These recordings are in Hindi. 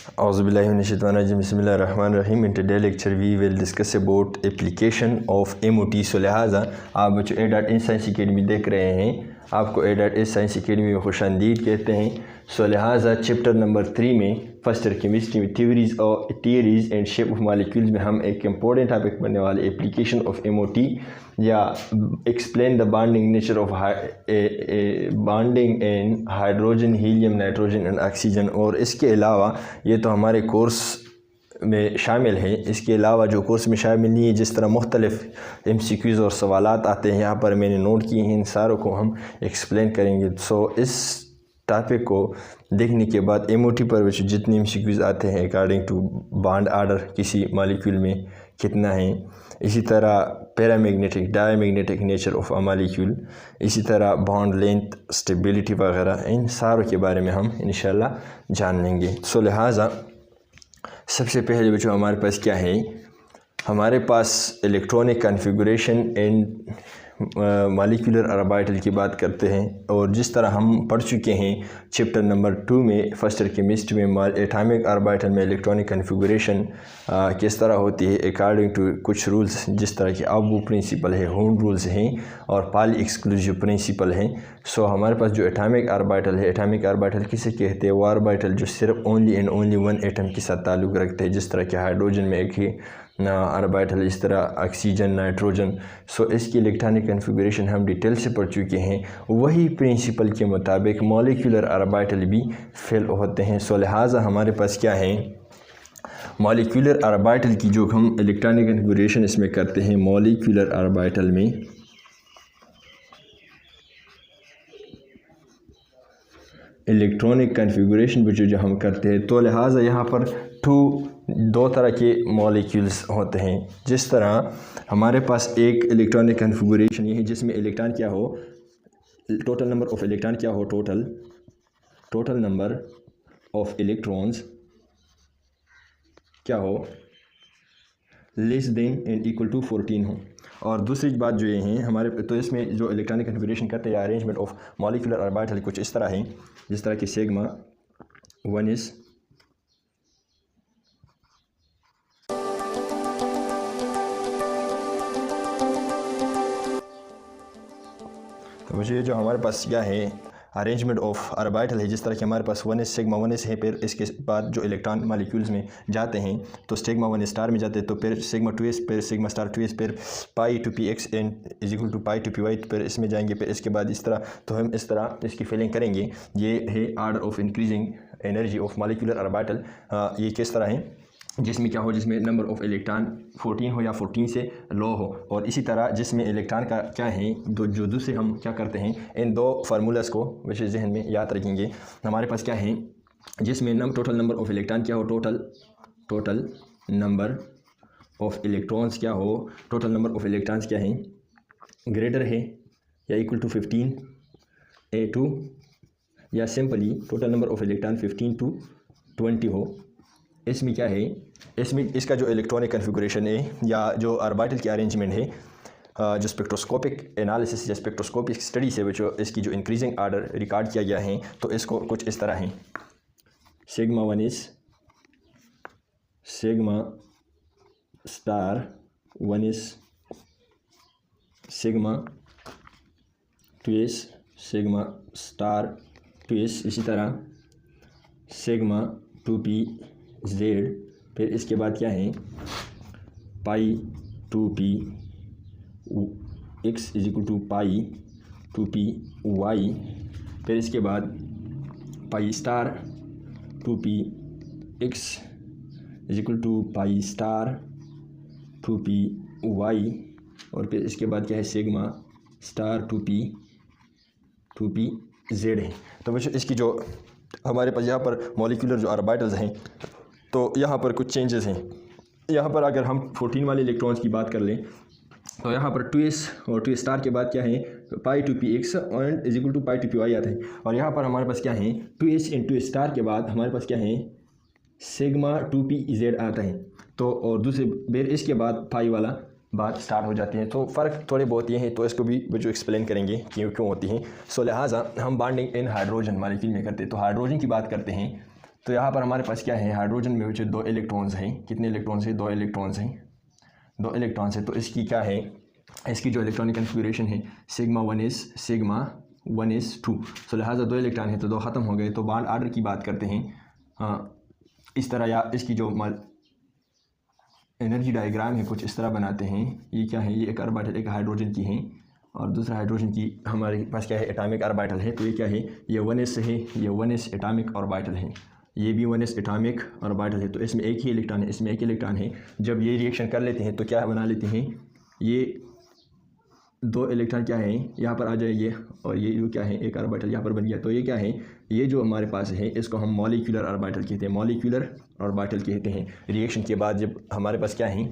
Auzubillahiminash-shaytanir-rajim. Bismillahir-rahmanir-rahim. In today's lecture we will discuss about application of MOT. So लिहाजा आप बच्चों A.in साइंस अकेडमी देख रहे हैं, आपको A.in साइंस अकेडमी में खुशामदीद कहते हैं। सो लिहाजा चैप्टर नंबर 3 में फर्स्ट ईयर केमिस्ट्री में theories and shape of molecules में हम एक इम्पोर्टेंट टॉपिक पढ़ने वाले एप्लीकेशन ऑफ MOT या explain the bonding nature of bonding in hydrogen, helium, nitrogen and oxygen. और इसके अलावा ये तो हमारे कोर्स में शामिल है, इसके अलावा जो कोर्स में शामिल नहीं है, जिस तरह मुख्तलिफ MCQs और सवालात आते हैं यहाँ पर मैंने नोट किए हैं, इन सारों को हम एक्सप्लेन करेंगे। सो इस टॉपिक को देखने के बाद MOT पर जितने MCQs आते हैं अकॉर्डिंग टू बॉन्ड आर्डर किसी मॉलिक्यूल में कितना है, इसी तरह paramagnetic, diamagnetic nature of a molecule, इसी तरह बॉन्ड लेंथ, स्टेबिलिटी वगैरह, इन सारों के बारे में हम इंशाल्लाह जान लेंगे। सो लिहाजा सबसे पहले बच्चों हमारे पास क्या है, हमारे पास electronic configuration and molecular orbital की बात करते हैं। और जिस तरह हम पढ़ चुके हैं चैप्टर नंबर 2 में फर्स्ट ईयर केमिस्ट्री में एटॉमिक ऑर्बिटल में इलेक्ट्रॉनिक कॉन्फ़िगरेशन किस तरह होती है अकॉर्डिंग टू कुछ रूल्स, जिस तरह के अबू प्रिंसिपल है, हून रूल्स हैं और पाली एक्सक्लूसिव प्रिंसिपल हैं। सो हमारे पास जो एटॉमिक ऑर्बिटल है, एटॉमिक ऑर्बिटल किसे कहते हैं, वो ऑर्बिटल जो सिर्फ only and only one atom के साथ ताल्लुक़ रखते हैं, जिस तरह के हाइड्रोजन में एक ही ऑर्बिटल, इस तरह ऑक्सीजन, नाइट्रोजन। सो इसकी इलेक्ट्रॉनिक कॉन्फ़िगरेशन हम डिटेल से पढ़ चुके हैं। वही प्रिंसिपल के मुताबिक मॉलिक्यूलर ऑर्बिटल भी फेल होते हैं। सो लिहाजा हमारे पास क्या है, मॉलिक्यूलर ऑर्बिटल की जो हम इलेक्ट्रॉनिक कॉन्फ़िगरेशन इसमें करते हैं, मॉलिक्यूलर ऑर्बिटल में इलेक्ट्रॉनिक कॉन्फ़िगरेशन जो हम करते हैं, तो लिहाजा यहाँ पर दो तरह के मॉलिक्यूल्स होते हैं। जिस तरह हमारे पास एक इलेक्ट्रॉनिक कॉन्फ़िगरेशन ये है जिसमें इलेक्ट्रॉन क्या हो, टोटल नंबर ऑफ़ इलेक्ट्रॉन क्या हो, टोटल नंबर ऑफ़ इलेक्ट्रॉन्स क्या हो, less than and equal to 14 हो। और दूसरी बात जो ये है हमारे, तो इसमें जो इलेक्ट्रॉनिक कॉन्फ़िगरेशन करते हैं अरेंजमेंट ऑफ मॉलिक्यूलर ऑर्बिटल कुछ इस तरह है, जिस तरह कि सिग्मा 1 इज़ तो मुझे जो हमारे पास क्या है अरेंजमेंट ऑफ ऑर्बिटल है, जिस तरह कि हमारे पास 1s सिग्मा 1s है, फिर इसके बाद जो इलेक्ट्रॉन मॉलिक्यूल्स में जाते हैं तो सिग्मा 1 स्टार में जाते हैं, तो फिर सिग्मा 2s, फिर सिग्मा स्टार 2s, फिर pi two P X and is equal to pi two P Y, फिर इसमें जाएंगे, फिर इसके बाद इस तरह। तो हम इस तरह इसकी फिलिंग करेंगे। ये है order of increasing energy of molecular orbital. ये किस तरह है, जिसमें क्या हो, जिसमें नंबर ऑफ़ इलेक्ट्रॉन 14 हो या 14 से लो हो। और इसी तरह जिसमें इलेक्ट्रॉन का क्या है, जो दूसरे हम क्या करते हैं, इन दो फार्मूलास को वैसे जहन में याद रखेंगे। हमारे पास क्या है, जिसमें टोटल नंबर ऑफ़ इलेक्ट्रॉन क्या हो, टोटल नंबर ऑफ़ इलेक्ट्रॉन्स क्या हो, टोटल नंबर ऑफ़ इलेक्ट्रॉन्स क्या है, ग्रेटर है या इक्वल टू 15 A2, या simply total number of electron 15 to 20 हो। इसमें क्या है, इसमें इसका जो इलेक्ट्रॉनिक कॉन्फ़िगरेशन है या जो ऑर्बिटल की अरेंजमेंट है, जो स्पेक्ट्रोस्कोपिक एनालिसिस या स्पेक्ट्रोस्कोपिक स्टडी से जो इसकी जो इंक्रीजिंग आर्डर रिकॉर्ड किया गया है, तो इसको कुछ इस तरह है, sigma 1 is sigma star 1 is sigma 2 is sigma star 2 is, इसी तरह सिग्मा 2p Z, फिर इसके बाद क्या है, pi 2p x is equal to pi 2p y, फिर इसके बाद pi star 2p x is equal to pi star 2p y, और फिर इसके बाद क्या है, सिग्मा स्टार 2p Z है। तो बच्चों इसकी जो हमारे पास यहाँ पर मॉलिक्यूलर जो ऑर्बिटल्स हैं, तो यहाँ पर कुछ चेंजेस हैं। यहाँ पर अगर हम 14 वाले इलेक्ट्रॉन्स की बात कर लें, तो यहाँ पर 2s और 2 स्टार के बाद क्या है, pi 2p x and is equal to pi 2p y आता है। और यहाँ पर हमारे पास क्या है, 2s इन 2 स्टार के बाद हमारे पास क्या है, सिग्मा 2p z आता है। तो और दूसरे फिर इसके बाद पाई वाला बात स्टार्ट हो जाती है। तो फ़र्क थोड़े बहुत ये हैं, तो इसको भी जो एक्सप्लेन करेंगे क्यों होती हैं। सो लिहाजा हम बॉन्डिंग इन हाइड्रोजन मॉलिक्यूल में करते हैं, तो हाइड्रोजन की बात करते हैं तो यहाँ पर हमारे पास क्या है, हाइड्रोजन में जो 2 इलेक्ट्रॉन्स हैं, कितने इलेक्ट्रॉन्स हैं, 2 इलेक्ट्रॉन्स हैं, 2 इलेक्ट्रॉन्स हैं। तो इसकी क्या है, इसकी जो इलेक्ट्रॉनिक कन्फिगरेशन है सिग्मा 1 is 2। सो लिहाजा 2 इलेक्ट्रॉन है तो 2 ख़त्म हो गए। तो बॉन्ड आर्डर की बात करते हैं इस तरह, या इसकी जो एनर्जी डायग्राम है कुछ इस तरह बनाते हैं। ये क्या है, ये एक ऑर्बिटल एक हाइड्रोजन की है और दूसरा हाइड्रोजन की हमारे पास क्या है, एटॉमिक ऑर्बिटल है। तो ये क्या है, ये 1s है, ये 1s एटॉमिक ऑर्बिटल है, ये भी 1s एटॉमिक ऑर्बिटल है। तो इसमें एक ही इलेक्ट्रॉन है, इसमें एक इलेक्ट्रॉन है। जब ये रिएक्शन कर लेते हैं तो क्या बना लेते हैं, ये 2 इलेक्ट्रॉन क्या है यहाँ पर आ जाएंगे और ये जो क्या है एक ऑर्बिटल यहाँ पर बन गया। तो ये क्या है, ये जो हमारे पास है इसको हम मॉलिक्यूलर ऑर्बिटल कहते हैं, मॉलिक्यूलर ऑर्बिटल कहते हैं। रिएक्शन के बाद जब हमारे पास क्या है,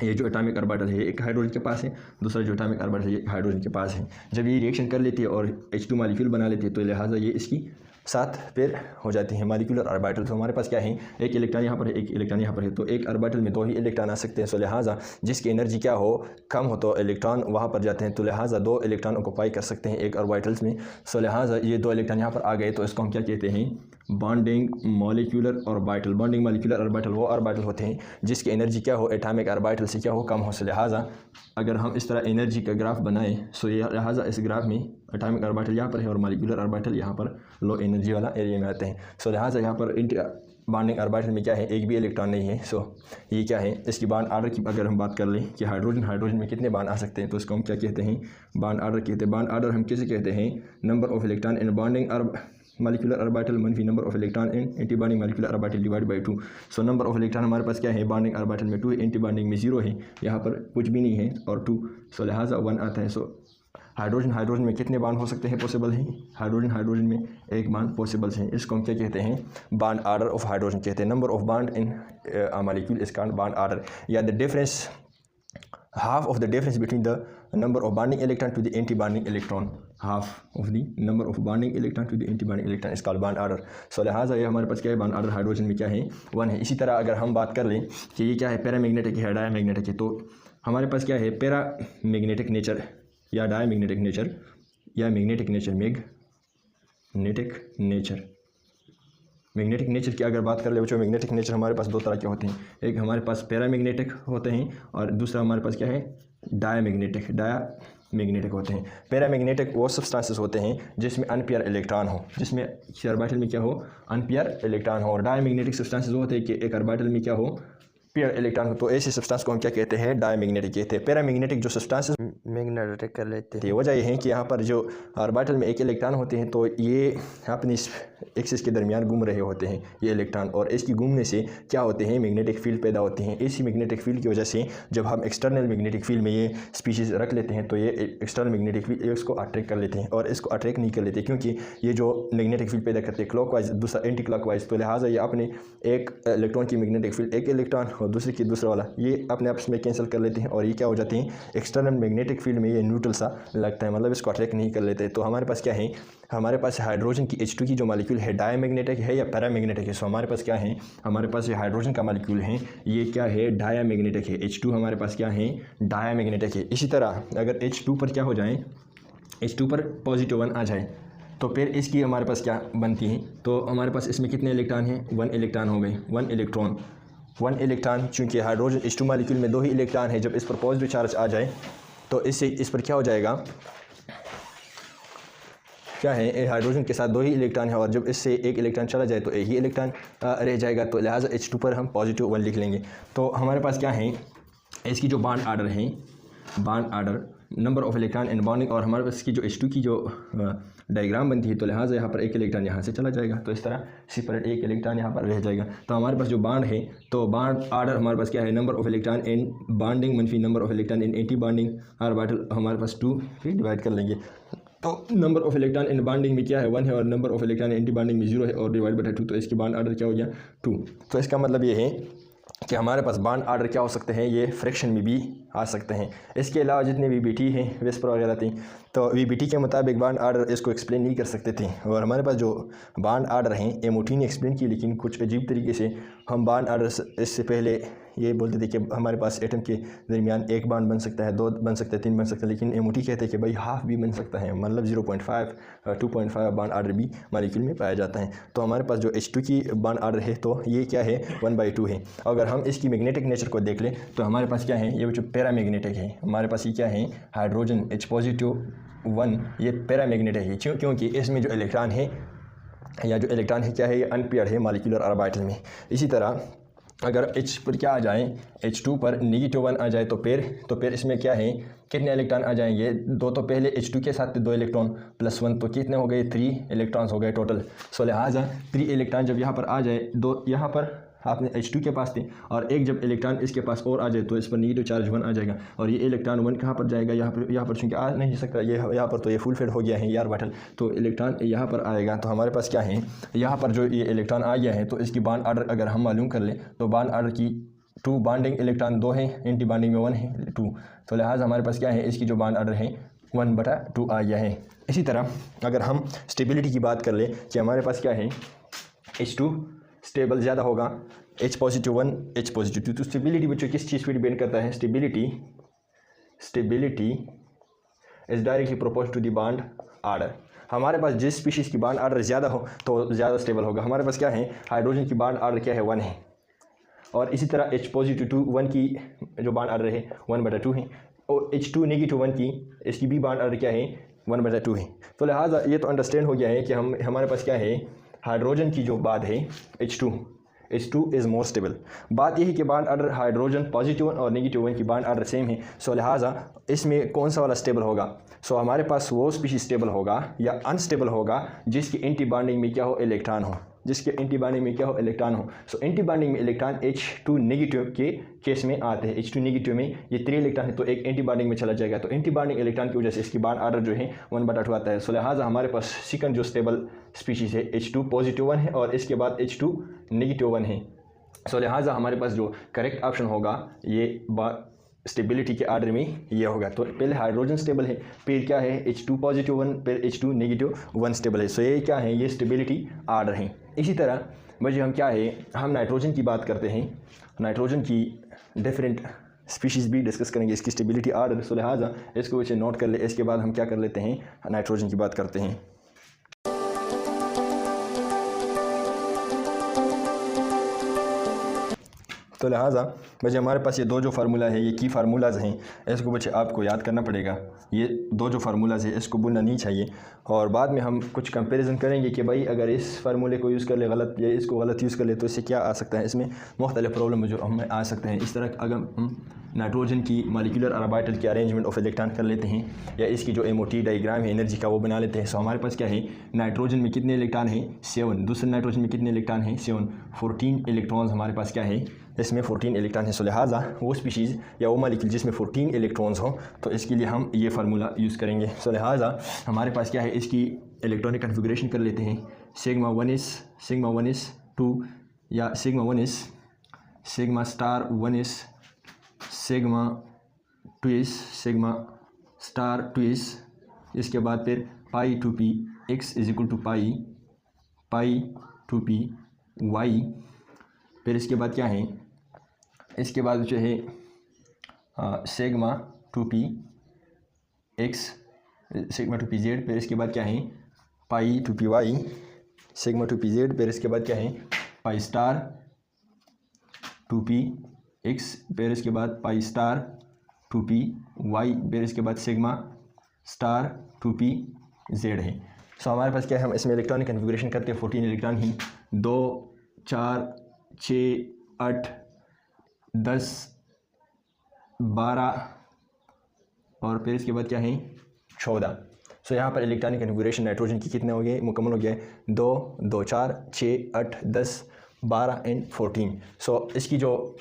ये जो एटॉमिक ऑर्बिटल है एक हाइड्रोजन के पास है, दूसरा जो एटॉमिक ऑर्बिटल है ये हाइड्रोजन के पास है। जब ये रिएक्शन कर लेती है और H2 मॉलिक्यूल बना लेती है तो लिहाजा ये इसकी 7 पेयर हो जाती है मॉलिक्यूलर ऑर्बिटल। तो हमारे पास क्या है, एक इलेक्ट्रॉन यहाँ पर है, एक इलेक्ट्रॉन यहाँ पर है। तो एक ऑर्बिटल में 2 ही इलेक्ट्रॉन आ सकते हैं। सो लिहाजा जिसकी एनर्जी क्या हो कम हो तो इलेक्ट्रॉन वहाँ पर जाते हैं। तो लिहाजा 2 इलेक्ट्रॉन ऑक्यूपाई कर सकते हैं एक ऑर्बिटल्स में। सो लिहाजा ये 2 इलेक्ट्रॉन यहाँ पर आ गए तो इसको हम क्या कहते हैं, bonding molecular orbital. Bonding molecular orbital वो ऑर्बिटल होते हैं जिसकी एनर्जी क्या हो एटॉमिक ऑर्बिटल से क्या हो कम हो। सो लिहाजा अगर हम इस तरह एनर्जी का ग्राफ बनाएं सो ये लिहाजा इस ग्राफ में एटॉमिक ऑर्बिटल यहाँ पर है और मॉलिक्यूलर ऑर्बिटल यहाँ पर लो एनर्जी वाला एरिया में आते हैं। सो लिहाजा यहाँ पर बॉन्डिंग ऑर्बिटल में क्या है, एक भी इलेक्ट्रॉन नहीं है। सो ये क्या है, इसकी बॉन्ड ऑर्डर की अगर हम बात कर लें कि हाइड्रोजन में कितने बॉन्ड आ सकते हैं तो इसको हम क्या कहते हैं, बॉन्ड ऑर्डर कहते हैं। बॉन्ड ऑर्डर हम किसे कहते हैं, number of electron in bonding molecular orbital मनफी number of electron in anti bonding molecular orbital divide by 2। So number of electron हमारे पास क्या है, बॉन्डिंग ऑर्बिटल में 2 है, एंटी बॉन्डिंग में 0 है, यहाँ पर कुछ भी नहीं है और 2। सो लिहाजा 1 आता है। सो हाइड्रोजन में कितने बॉन्ड हो सकते हैं, पॉसिबल हैं, हाइड्रोजन में एक बॉन्ड पॉसिबल हैं। इसको हम क्या कहते हैं, बॉन्ड ऑर्डर ऑफ हाइड्रोजन कहते हैं। Number of bond in molecule is called bond order, या the difference half of the difference between the number of bonding electron to the anti-bonding electron, half of the number of bonding electron to the anti-bonding electron is called bond order। so लिहाजा ये हमारे पास क्या है, बॉन्ड ऑर्डर हाइड्रोजन में क्या है 1 है। इसी तरह अगर हम बात कर लें कि ये क्या है, पैरामैग्नेटिक है, डायमैग्नेटिक है, तो हमारे पास क्या है, पैरामैग्नेटिक नेचर या डायमैग्नेटिक नेचर या मैग्नेटिक नेचर, मैग्नेटिक नेचर की अगर बात कर ले बच्चों, मैग्नेटिक नेचर हमारे पास 2 तरह के होते हैं। एक हमारे पास पैरामैग्नेटिक होते हैं और दूसरा हमारे पास क्या है, डायमैग्नेटिक होते हैं। पैरामैग्नेटिक वो सब्सटेंसेस होते हैं जिसमें अनपेयर इलेक्ट्रॉन हो, जिसमें ऑर्बिटल में क्या हो, अनपेयर इलेक्ट्रॉन हो। और डायमैग्नेटिक सब्सटेंसेस होते हैं कि एक ऑर्बिटल में क्या हो, पेयर इलेक्ट्रॉन हो। तो ऐसे सब्सटेंस को हम क्या कहते हैं, डायमैग्नेटिक कहते हैं। पैरामैग्नेटिक जो सब्सटेंसेस मैग्नेटिक कर लेते हैं, वजह यह है कि यहाँ पर जो ऑर्बिटल में एक इलेक्ट्रॉन होते हैं तो ये अपनी एक्सिस के दरमियान घूम रहे होते हैं ये इलेक्ट्रॉन, और इसकी घूमने से क्या होते हैं, मैग्नेटिक फील्ड पैदा होती हैं। इसी मैग्नेटिक फील्ड की वजह से जब हम एक्सटर्नल मैग्नेटिक फील्ड में ये स्पीशीज़ रख लेते हैं तो ये एक्सटर्नल मैग्नेटिक फील्ड इसको अट्रैक्ट कर लेते हैं और इसको अट्रैक्ट नहीं कर लेते, क्योंकि ये जो मैग्नेटिक फील्ड पैदा करते हैं क्लॉकवाइज, दूसरा एंटी क्लॉकवाइज। तो लिहाजा ये अपने एक इलेक्ट्रॉन की मैग्नेटिक फील्ड, एक इलेक्ट्रॉन और दूसरे की दूसरा वाला, ये अपने आपस में कैंसिल कर लेते हैं और ये क्या हो जाते हैं, एक्सटर्नल मैग्नेटिक फील्ड में ये न्यूट्रल सा लगता है, मतलब इसको अट्रैक्ट नहीं कर लेते। तो हमारे पास क्या है, हमारे पास हाइड्रोजन की H2 की जो मॉलिक्यूल है डायमैग्नेटिक है या पैरामैग्नेटिक है। सो हमारे पास क्या है, हमारे पास ये हाइड्रोजन का मॉलिक्यूल है, ये क्या है, डायमैग्नेटिक है। H2 हमारे पास क्या है, डायमैग्नेटिक है। इसी तरह अगर H2 पर क्या हो जाए, H2 पर पॉजिटिव 1 आ जाए तो फिर इसकी हमारे पास क्या बनती है, तो हमारे पास इसमें कितने इलेक्ट्रॉन हैं, 1 इलेक्ट्रॉन हो गए, 1 इलेक्ट्रॉन। चूँकि हाइड्रोजन H2 मॉलिक्यूल में 2 ही इलेक्ट्रॉन है, जब इस पर पॉजिटिव चार्ज आ जाए तो इससे इस पर क्या हो जाएगा, क्या है, हाइड्रोजन के साथ 2 ही इलेक्ट्रॉन है और जब इससे एक इलेक्ट्रॉन चला जाए तो एक ही इलेक्ट्रॉन रह जाएगा। तो लिहाजा H2 पर हम पॉजिटिव 1 लिख लेंगे। तो हमारे पास क्या है, इसकी जो बॉन्ड ऑर्डर है, bond order number of electron in bonding, और हमारे पास इसकी जो H2 की जो डायग्राम बनती है तो लिहाजा यहाँ पर एक इलेक्ट्रॉन यहाँ से चला जाएगा, तो इस तरह सेपरेट एक इलेक्ट्रॉन यहाँ पर रह जाएगा। तो हमारे पास जो बॉन्ड है, तो बॉन्ड ऑर्डर हमारे पास क्या है, number of electron in bonding मनफी number of electron in anti bonding orbital हमारे पास 2 फिर डिवाइड कर लेंगे। तो number of electron in bonding में क्या है, 1 है और number of electron anti bonding में 0 है और डिवाइड बाई 2, तो इसकी बॉन्ड ऑर्डर क्या हो गया, 2। तो इसका मतलब ये है कि हमारे पास बॉन्ड ऑर्डर क्या हो सकते हैं, ये फ्रैक्शन में भी आ सकते हैं। इसके अलावा जितने VBT हैं, वेस्पर वगैरह थी, तो VBT के मुताबिक बॉन्ड ऑर्डर इसको एक्सप्लेन नहीं कर सकते थे, और हमारे पास जो बॉन्ड ऑर्डर हैं MOT ने एक्सप्लेन की, लेकिन कुछ अजीब तरीके से हम बॉन्ड ऑर्डर इससे पहले ये बोलते थे कि हमारे पास एटम के दरमियान एक बॉन्ड बन सकता है, 2 बन सकते हैं, 3 बन सकते हैं, लेकिन MOT कहते हैं कि भाई हाफ भी बन सकता है, मतलब 0.5 2.5 बॉन्ड आर्डर भी मॉलिक्यूल में पाया जाता है। तो हमारे पास जो H2 की बॉन्ड आर्डर है तो ये क्या है 1/2 है। अगर हम इसकी मैग्नेटिक नेचर को देख लें तो हमारे पास क्या है, ये जो पैरामैग्नेटिक है, हमारे पास ये क्या है हाइड्रोजन H+1, ये पैरामैग्नेटिक है क्योंकि इसमें जो इलेक्ट्रॉन है या जो इलेक्ट्रॉन है क्या है, ये अनपेयर्ड है मॉलिक्यूलर ऑर्बिटल में। इसी तरह अगर H पर क्या आ जाए, H2 पर -1 आ जाए तो फिर इसमें क्या है, कितने इलेक्ट्रॉन आ जाएंगे, 2 तो पहले H2 के साथ 2 इलेक्ट्रॉन +1 तो कितने हो गए, 3 इलेक्ट्रॉन्स हो गए टोटल। सो लिहाजा 3 इलेक्ट्रॉन जब यहाँ पर आ जाए, 2 यहाँ पर आपने H2 के पास थे और एक जब इलेक्ट्रॉन इसके पास और आ जाए तो इस पर नेगेटिव चार्ज 1 आ जाएगा और ये इलेक्ट्रॉन 1 कहाँ पर जाएगा, यहाँ पर चूँकि आ नहीं सकता, ये यहाँ पर तो ये फुल फिल हो गया है यार बैटल, तो इलेक्ट्रॉन यहाँ पर आएगा। तो हमारे पास क्या है, यहाँ पर जो ये इलेक्ट्रॉन आ गया है तो इसकी बॉन्ड आर्डर अगर हम मालूम कर लें तो बॉन्ड आर्डर की 2 बॉन्डिंग इलेक्ट्रॉन 2 है, एंटी बॉन्डिंग में 1 है 2, तो लिहाजा हमारे पास क्या है, इसकी जो बॉन्ड आर्डर है 1/2 आ गया है। इसी तरह अगर हम स्टेबिलिटी की बात कर ले कि हमारे पास क्या है, H2 स्टेबल ज़्यादा होगा, H+1 H+2, तो स्टेबिलिटी बच्चों किस चीज़ पर डिपेंड करता है, stability is directly proportional to the bond order. हमारे पास जिस स्पीशीज़ की बॉन्ड आर्डर ज़्यादा हो तो ज़्यादा स्टेबल होगा। हमारे पास क्या है, हाइड्रोजन की बॉन्ड आर्डर क्या है 1 है, और इसी तरह H+1 की जो बॉन्ड आर्डर है 1/2 है, और H2 -1 की इसकी भी बॉन्ड आर्डर क्या है 1/2 है। तो लिहाजा ये तो अंडरस्टैंड हो गया है कि हमारे पास क्या है, हाइड्रोजन की जो बात है H2 इज़ मोर स्टेबल। बात यह है कि बॉन्ड आर्डर हाइड्रोजन +1 और -1 की बॉन्ड आर्डर सेम है। सो लिहाजा इसमें कौन सा वाला स्टेबल होगा, सो हमारे पास वो स्पीशीज स्टेबल होगा या अनस्टेबल होगा जिसकी एंटी बॉन्डिंग में क्या हो, इलेक्ट्रॉन हो, जिसके एंटी बॉन्डिंग में क्या हो, इलेक्ट्रॉन हो। सो एंटी बॉन्डिंग में इलेक्ट्रॉन H2- के केस में आते हैं। H2- में ये 3 इलेक्ट्रॉन है तो एक एंटी बॉन्डिंग में चला जाएगा, तो एंटी बॉन्डिंग इलेक्ट्रॉन की वजह से इसकी बॉन्ड आर्डर जो है 1/2 आता है। सो लिहाजा हमारे पास सेकंड जो स्टेबल स्पीशीज़ है H2+1 है और इसके बाद H2- है। सो लिहाजा हमारे पास जो करेक्ट ऑप्शन होगा ये स्टेबिलिटी के आर्डर में ये होगा। तो पहले हाइड्रोजन स्टेबल है, फिर क्या है H2+1, फिर H2- स्टेबल है। सो ये क्या है, ये स्टेबिलिटी आर्डर है। इसी तरह वजह हम क्या है, हम नाइट्रोजन की बात करते हैं, नाइट्रोजन की डिफरेंट स्पीशीज़ भी डिस्कस करेंगे, इसकी स्टेबिलिटी आर्डर। सो लिहाजा इसको वैसे नोट कर ले, इसके बाद हम क्या कर लेते हैं, नाइट्रोजन की बात करते हैं। तो लिहाजा बच्चे हमारे पास ये 2 जो फार्मूला है, ये की फार्मूलाज़ हैं, इसको बच्चे आपको याद करना पड़ेगा। ये 2 जो फार्मूलाज़ है इसको भूलना नहीं चाहिए, और बाद में हम कुछ कंपैरिजन करेंगे कि भाई अगर इस फार्मूले को यूज़ कर ले गलत या इसको गलत यूज़ कर ले तो इससे क्या आ सकता है, इसमें मुख्तलिफ प्रॉब्लम जो हमें आ सकते हैं। इस तरह अगर हम नाइट्रोजन की मॉलिक्यूलर ऑर्बिटल की अरेंजमेंट ऑफ इलेक्ट्रॉन कर लेते हैं या इसकी जो MOT डायग्राम है एनर्जी का वो बना लेते हैं। सो हमारे पास क्या है, नाइट्रोजन में कितने इलेक्ट्रॉन हैं 7, दूसरे नाइट्रोजन में कितने इलेक्ट्रॉन हैं 7, 14 इलेक्ट्रॉन्स हमारे पास क्या है, इसमें 14 इलेक्ट्रॉन है। सो लिहाजा वो स्पीशीज़ या वो मॉलिक्यूल जिसमें 14 इलेक्ट्रॉन्स हो तो इसके लिए हम ये फार्मूला यूज़ करेंगे। सो लिहाजा हमारे पास क्या है, इसकी इलेक्ट्रॉनिक कन्फिगरेशन कर लेते हैं। सिग्मा 1 is 2 या sigma 1 is sigma star 1 is sigma 2 is sigma star 2 is, इसके बाद फिर पाई 2p x = पाई 2p y, फिर इसके बाद क्या है, इसके बाद जो है sigma 2p x sigma 2p z, फिर इसके बाद क्या है pi 2p y sigma 2p z, फिर इसके बाद क्या है पाई स्टार 2p x, फिर इसके बाद पाई स्टार 2p y, फिर इसके बाद सिग्मा स्टार 2p z है। सो हमारे पास क्या है, हम इसमें इलेक्ट्रॉनिक कन्फिगरेशन करते हैं। 14 इलेक्ट्रॉन ही 2 4 6 8 10 12 और फिर इसके बाद क्या है 14। सो यहाँ पर इलेक्ट्रॉनिक कन्फिगरेशन नाइट्रोजन की कितने हो गए, मुकम्मल हो गया है 2 2 4 6 8 10 12 एंड 14। सो इसकी जो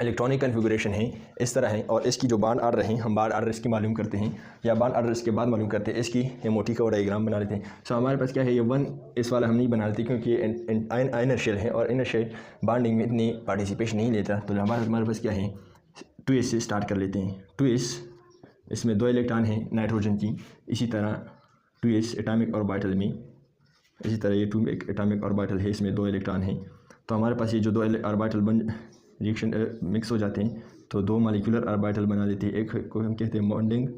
इलेक्ट्रॉनिक कन्फिगरेशन है इस तरह है, और इसकी जो बॉन्ड आर्डर है हम बॉन्ड आर्डर इसकी मालूम करते हैं या बॉन्ड आर्डर इसके बाद मालूम करते हैं, इसकी MOT का डायग्राम बना लेते हैं। सो हमारे पास क्या है, ये 1 इस वाला हम नहीं बना लेते क्योंकि ये आयनर शेल है और इनर शेल बॉन्डिंग में इतनी पार्टिसिपेशन नहीं लेता। तो हमारे पास क्या है 2s से स्टार्ट कर लेते हैं। 2s इसमें 2 इलेक्ट्रॉन हैं नाइट्रोजन की, इसी तरह 2s एटॉमिक ऑर्बिटल में, इसी तरह ये 2 एटॉमिक ऑर्बिटल है, इसमें 2 इलेक्ट्रॉन हैं। तो हमारे पास ये जो 2 ऑर्बिटल रिएक्शन मिक्स हो जाते हैं तो दो मॉलिक्यूलर ऑर्बिटल बना देती है। एक को हम कहते हैं बॉन्डिंग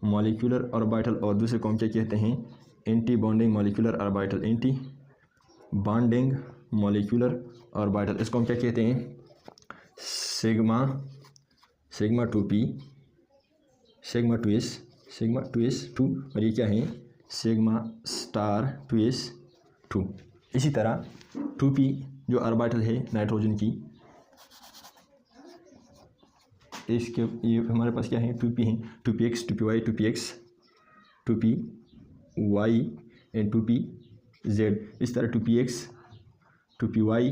मॉलिक्यूलर ऑर्बिटल और दूसरे को हम क्या कहते हैं, anti bonding molecular orbital, anti bonding molecular orbital. इसको हम क्या कहते हैं, सिग्मा 2p, सिग्मा 2s 2, और ये क्या है, सिग्मा स्टार 2s 2। इसी तरह 2p जो ऑर्बिटल है नाइट्रोजन की, इसके ये हमारे पास क्या है, 2p है, 2px 2py 2px 2py and 2pz। इस तरह 2px 2py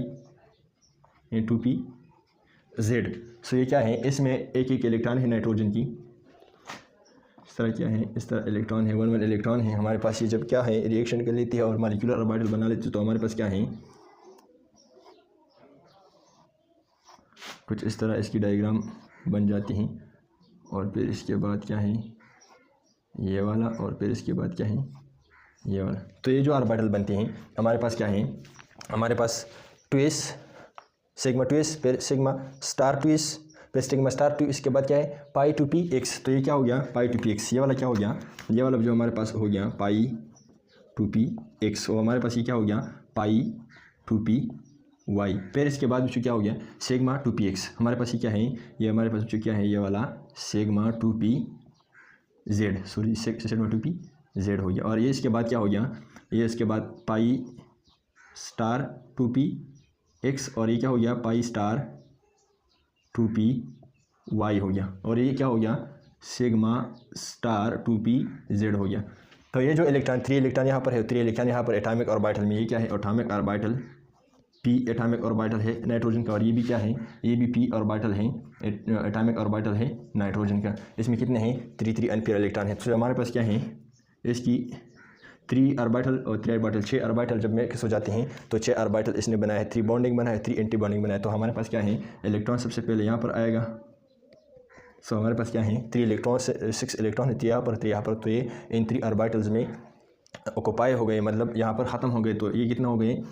एंड 2pz। सो ये क्या है, इसमें एक एक इलेक्ट्रॉन है नाइट्रोजन की। इस तरह क्या है, इस तरह इलेक्ट्रॉन है, 1 1 इलेक्ट्रॉन है हमारे पास। ये जब क्या है रिएक्शन कर लेती है और मॉलिक्यूलर ऑर्बिटल बना लेती है तो हमारे पास क्या है, कुछ इस तरह इसकी डायग्राम बन जाती हैं। और फिर इसके बाद क्या है, ये वाला, और फिर इसके बाद क्या है, ये वाला। तो ये जो ऑर्बिटल बनती हैं हमारे पास क्या है, हमारे पास 2s सिग्मा 2s, फिर सिग्मा स्टार 2s, फिर सिग्मा स्टार 2, इसके बाद क्या है पाई 2px। तो ये क्या हो गया, पाई 2px। ये वाला क्या हो गया, ये वाला जो हमारे पास हो गया पाई 2px, और हमारे पास ये क्या हो गया पाई 2py। फिर इसके बाद जो क्या हो गया सिग्मा 2px। हमारे पास ये क्या है, ये हमारे पास जो क्या है, ये वाला sigma 2pz, sorry sigma 2pz हो गया। और ये इसके बाद क्या हो गया, ये इसके बाद पाई स्टार 2px, और ये क्या हो गया पाई स्टार 2py हो गया। और ये क्या हो गया सिग्मा स्टार 2pz हो गया। तो ये जो इलेक्ट्रॉन 3 इलेक्ट्रॉन यहाँ पर है, 3 इलेक्ट्रॉन यहाँ पर एटॉमिक ऑर्बिटल में, ये क्या है atomic orbital p atomic orbital है नाइट्रोजन का, और ये भी क्या है, ये भी p ऑर्बिटल है, एटॉमिक ऑर्बिटल है नाइट्रोजन का। इसमें कितने हैं 3 अनपेयर इलेक्ट्रॉन है। तो हमारे पास क्या है, इसकी 3 ऑर्बिटल और 3 ऑर्बिटल 6 ऑर्बिटल जब मिक्स हो जाते हैं तो 6 ऑर्बिटल इसने बनाया है, 3 बॉन्डिंग बनाया है, 3 एंटी बॉन्डिंग बनाया है। तो हमारे पास क्या है, इलेक्ट्रॉन सबसे पहले यहाँ पर आएगा। सो हमारे पास क्या है 3 इलेक्ट्रॉन से 6 इलेक्ट्रॉन है, 3 यहाँ पर 3 यहाँ पर। तो ये इन 3 ऑर्बिटल्स में ऑक्यूपाई हो गए, मतलब यहाँ पर ख़त्म हो गए। तो ये कितना हो गए,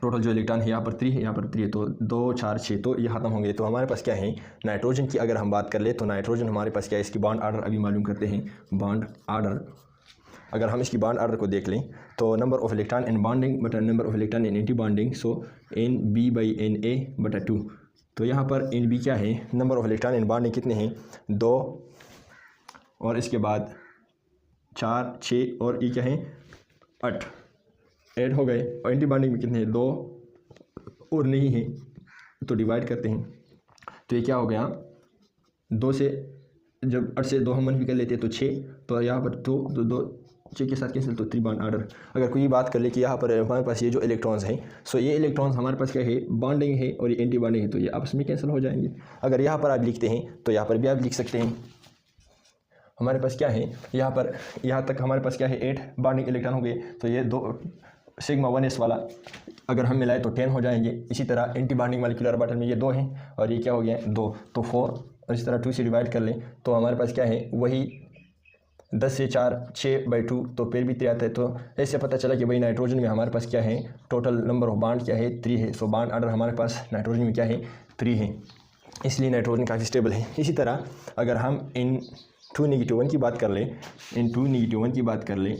टोटल जो इलेक्ट्रॉन है यहाँ पर 3 है, यहाँ पर 3 है, तो 2 4 6, तो ये ख़त्म हो गए। तो हमारे पास क्या है, नाइट्रोजन की अगर हम बात कर ले तो नाइट्रोजन हमारे पास क्या है, इसकी बॉन्ड ऑर्डर अभी मालूम करते हैं। बॉन्ड ऑर्डर, अगर हम इसकी बॉन्ड ऑर्डर को देख लें तो number of electron in bonding बटा number of electron in anti bonding, so NB/NA/2। तो यहाँ पर NB क्या है, number of electron in bonding कितने हैं 2, और इसके बाद 4 6, और ये क्या है 8 हो गए। और एंटी बॉन्डिंग में कितने हैं 2 और नहीं है, तो डिवाइड करते हैं। तो ये क्या हो गया 2 से, जब 8 से 2 हम मनफी कर लेते हैं तो 6, तो यहाँ पर 2 6 के साथ कैंसिल, तो 3 बॉन्ड ऑर्डर। अगर कोई बात कर ले कि यहाँ पर हमारे पास ये जो इलेक्ट्रॉन्स हैं, सो ये इलेक्ट्रॉन्स हमारे पास क्या है बॉन्डिंग है और ये एंटी बॉन्डिंग है, तो ये आपस में कैंसिल हो जाएंगे। अगर यहाँ पर आप लिखते हैं तो यहाँ पर भी आप लिख सकते हैं। हमारे पास क्या है, यहाँ पर यहाँ तक हमारे पास क्या है 8 बॉन्डिंग इलेक्ट्रॉन हो गए। तो ये 2 सिग्मा 1s वाला अगर हम मिलाए तो 10 हो जाएंगे। इसी तरह एंटी बॉन्डिंग मॉलिक्यूलर ऑर्बिटल में ये 2 हैं और ये क्या हो गया 2, तो 4, और इस तरह 2 से डिवाइड कर लें तो हमारे पास क्या है वही 10 से 4 6/2, तो फिर भी 3 आता है। तो ऐसे पता चला कि भाई नाइट्रोजन में हमारे पास क्या है टोटल नंबर ऑफ बॉन्ड क्या है 3 है। सो बॉन्ड ऑर्डर हमारे पास नाइट्रोजन में क्या है 3 है, इसलिए नाइट्रोजन काफ़ी स्टेबल है। इसी तरह अगर हम इन 2 -1 की बात कर लें, इन 2 -1 की बात कर लें,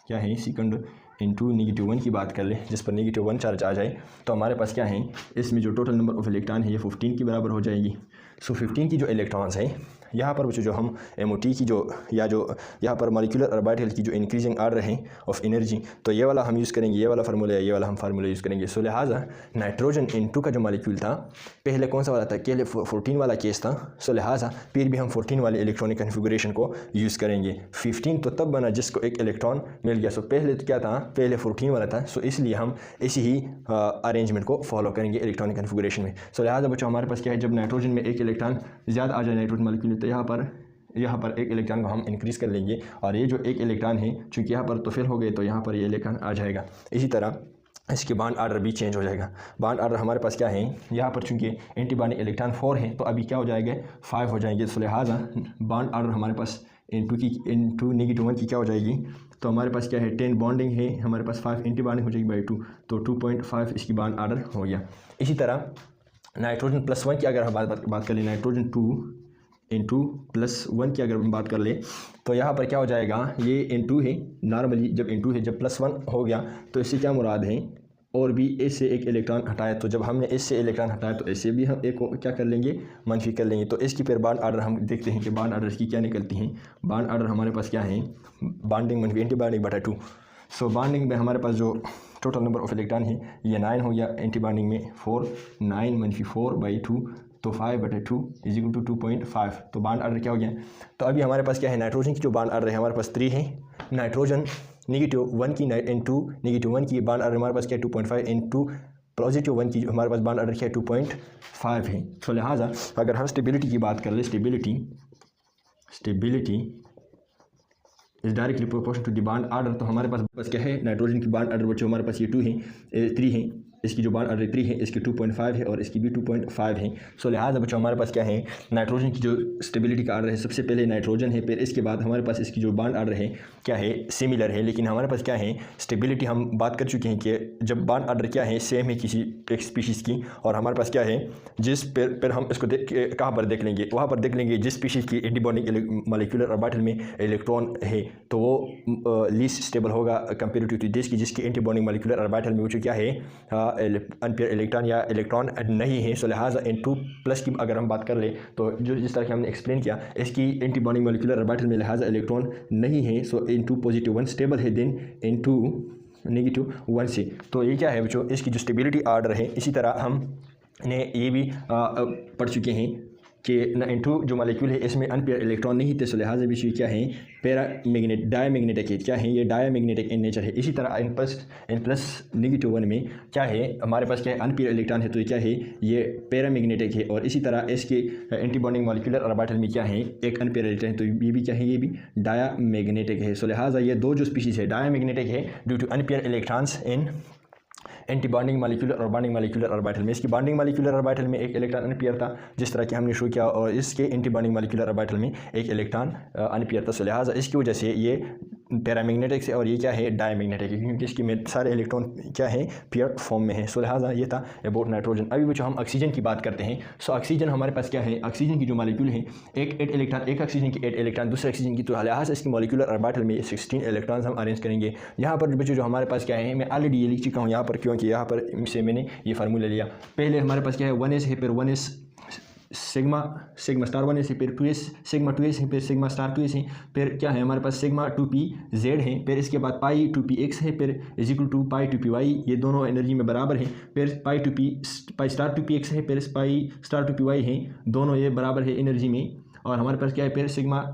क्या है सेकंड इन 2 -1 की बात कर लें जिस पर -1 चार्ज आ जाए, तो हमारे पास क्या है इसमें जो टोटल नंबर ऑफ इलेक्ट्रॉन है ये 15 के बराबर हो जाएगी। सो 15 की जो इलेक्ट्रॉन्स हैं यहाँ पर जो हम MOT की जो या जो यहाँ पर मॉलिक्यूलर ऑर्बिटल की जो इंक्रीजिंग ऑर्डर है ऑफ एनर्जी, तो ये वाला हम यूज़ करेंगे, ये वाला फार्मूला है, ये वाला हम फार्मूला यूज़ करेंगे। सो लिहाजा नाइट्रोजन N2 का जो मॉलिक्यूल था पहले कौन सा वाला था, पहले 14 वाला केस था। सो लिहाजा फिर भी हम 14 वाले इलेक्ट्रॉनिक कन्फिगरेशन को यूज़ करेंगे। 15 तो तब बना जिसको एक इलेक्ट्रॉन मिल गया। सो पहले तो क्या था, पहले 14 वाला था। सो इसलिए हम इसी ही अरेंजमेंट को फॉलो करेंगे इलेक्ट्रॉनिक कन्फिगरेशन में। सो लिहाजा बच्चों हमारे पास क्या है, जब नाइट्रोजन में एक इलेक्ट्रॉन ज़्यादा आ जाए नाइट्रोजन मॉलिक्यूल, तो यहाँ पर एक इलेक्ट्रॉन को हम इंक्रीज़ कर लेंगे, और ये जो एक इलेक्ट्रॉन है चूँकि यहाँ पर तो फिल हो गए तो यहाँ पर ये इलेक्ट्रॉन आ जाएगा। इसी तरह इसके बॉन्ड ऑर्डर भी चेंज हो जाएगा। बॉन्ड ऑर्डर हमारे पास क्या है, यहाँ पर चूँकि एंटी बॉन्डिंग इलेक्ट्रॉन 4 है तो अभी क्या हो जाएगा 5 हो जाएंगे। तो लिहाजा बॉन्ड ऑर्डर हमारे पास N2 -1 की क्या हो जाएगी, तो हमारे पास क्या है 10 बॉन्डिंग है, हमारे पास 5 एंटी बॉन्डिंग हो जाएगी 2, तो 2.5 इसकी बॉन्ड ऑर्डर हो गया। इसी तरह नाइट्रोजन +1 की अगर हम बात कर लें, नाइट्रोजन 2 + 1 की अगर हम बात कर लें, तो यहाँ पर क्या हो जाएगा, ये N2 है। नॉर्मली जब N2 है, जब +1 हो गया तो इससे क्या मुराद है, और भी इससे एक इलेक्ट्रॉन हटाया, तो जब हमने इससे इलेक्ट्रॉन हटाया तो इससे भी हम एक को क्या कर लेंगे, मनफी कर लेंगे। तो इसकी फिर बॉन्ड ऑर्डर हम देखते हैं कि बॉन्ड ऑर्डर की क्या निकलती हैं। बॉन्ड ऑर्डर हमारे पास क्या है, बॉन्डिंग मनफी एंटीबॉन्डिंग बटा 2। सो बॉन्डिंग में हमारे पास जो टोटल नंबर ऑफ इलेक्ट्रॉन है ये 9 हो गया, एंटीबॉन्डिंग में 4, 9 - 4/2 तो 5/2 = 2.5। तो बॉन्ड ऑर्डर क्या हो गया। तो अभी हमारे पास क्या है, नाइट्रोजन की जो बॉन्ड ऑर्डर है हमारे पास 3 है, नाइट्रोजन -1 की N2 -1 की बॉन्ड ऑर्डर हमारे पास क्या है 2.5, N2 +1 की हमारे पास बॉन्ड ऑर्डर क्या है 2.5 है। तो लिहाजा अगर हम स्टेबिलिटी की बात कर ले, stability is directly proportional to the bond order, तो हमारे पास क्या है, नाइट्रोजन की बॉन्ड ऑर्डर बच्चों हमारे पास ये 3 है, इसकी जो बॉन्ड ऑर्डर 3 है, इसकी 2.5 है और इसकी भी 2.5 है। सो लिहाजा बच्चों हमारे पास क्या है, नाइट्रोजन की जो स्टेबिलिटी का ऑर्डर है सबसे पहले नाइट्रोजन है, फिर इसके बाद हमारे पास इसकी जो बॉन्ड ऑर्डर है क्या है, सिमिलर है। लेकिन हमारे पास क्या है, स्टेबिलिटी हम बात कर चुके हैं कि जब बॉन्ड ऑर्डर क्या है सेम है किसी एक स्पीशीज़ की, और हमारे पास क्या है, जिस पर हम इसको कहाँ पर देख लेंगे, वहाँ पर देख लेंगे जिस स्पीशीज़ की एंटीबॉन्डिंग मॉलिक्यूलर ऑर्बिटल में इलेक्ट्रॉन है तो वो लीस्ट स्टेबल होगा कंपेरेटिव टू दिस की जिसकी एंटीबॉन्डिंग मॉलिक्यूलर ऑर्बिटल में वो क्या है, अनपेयर इलेक्ट्रॉन या इलेक्ट्रॉन नहीं है। सो लिहाजा N2+ की अगर हम बात कर ले तो जो जिस तरह की हमने एक्सप्लेन किया, इसकी एंटीबॉन्डिंग मॉलिक्यूलर ऑर्बिटल में लिहाजा इलेक्ट्रॉन नहीं है। सो N2 +1 स्टेबल है, देन N2 -1 से। तो ये क्या है बच्चों, इसकी जो स्टेबिलिटी ऑर्डर है। इसी तरह हम ने ये भी पढ़ चुके हैं कि N2 जो मॉलिक्यूल है इसमें अनपेयर इलेक्ट्रॉन नहीं थे, सो लिहाजा भी क्या है, डायमैग्नेटिक है, क्या है ये, डायमैग्नेटिक इन नेचर है। इसी तरह N+-1 में क्या है, हमारे पास क्या है, अनपेयर इलेक्ट्रॉन है, तो ये क्या है, ये पैरामैग्नेटिक है। और इसी तरह इसके एंटीबॉन्डिंग मॉलिक्यूलर ऑर्बिटल में क्या है, एक अनपेयर इलेक्ट्रॉन है, तो ये भी क्या है, ये भी डायमैग्नेटिक है। सो लिहाजा ये दो जो स्पीशीज़ है डायमैग्नेटिक है due to unpair electrons in antibonding molecular और बॉन्डिंग मॉलिक्यूलर ऑर्बिटल में। इसकी बॉन्डिंग मॉलिक्यूलर ऑर्बिटल में एक इलेक्ट्रॉन अनपेयर था जिस तरह कि हमने शो किया, और इसके एंटीबॉन्डिंग मॉलिक्यूलर ऑर्बिटल में एक इलेक्ट्रॉन अनपेयर था। सो लिहाजा इसकी वजह से ये पैरामैग्नेटिक से और ये क्या है, डायमैग्नेटिक है, क्योंकि इसकी में सारे इलेक्ट्रॉन क्या है, पेयर फॉर्म में है। सो लिहाजा ये था अबाउट नाइट्रोजन। अभी जो हम ऑक्सीजन की बात करते हैं, सो ऑक्सीजन हमारे पास क्या है, ऑक्सीजन की जो मॉलिक्यूल है, एक इलेक्ट्रॉन, एक ऑक्सीजन की 8 इलेक्ट्रॉन दूसरे ऑक्सीजन की, तो लिहाजा इसकी मॉलिक्यूलर ऑर्बिटल में 16 इलेक्ट्रॉन्स हम अरेंज करेंगे। यहाँ पर बच्चों जो हमारे पास क्या है, मैं ऑलरेडी ये लिख चुका हूँ यहाँ पर, क्योंकि यहाँ पर से मैंने ये फार्मूला लिया। पहले हमारे पास क्या है, 1s है, फिर 1s सिग्मा स्टार 1s है, फिर 2s सिग्मा 2s है, फिर सिग्मा स्टार 2s है, फिर क्या है हमारे पास सिग्मा 2p z है, फिर इसके बाद पाई 2px है, फिर = पाई 2py, ये दोनों एनर्जी में बराबर है। फिर पाई स्टार 2px है, फिर पाई स्टार 2py है, दोनों ये बराबर है एनर्जी में। और हमारे पास क्या है, फिर सिग्मा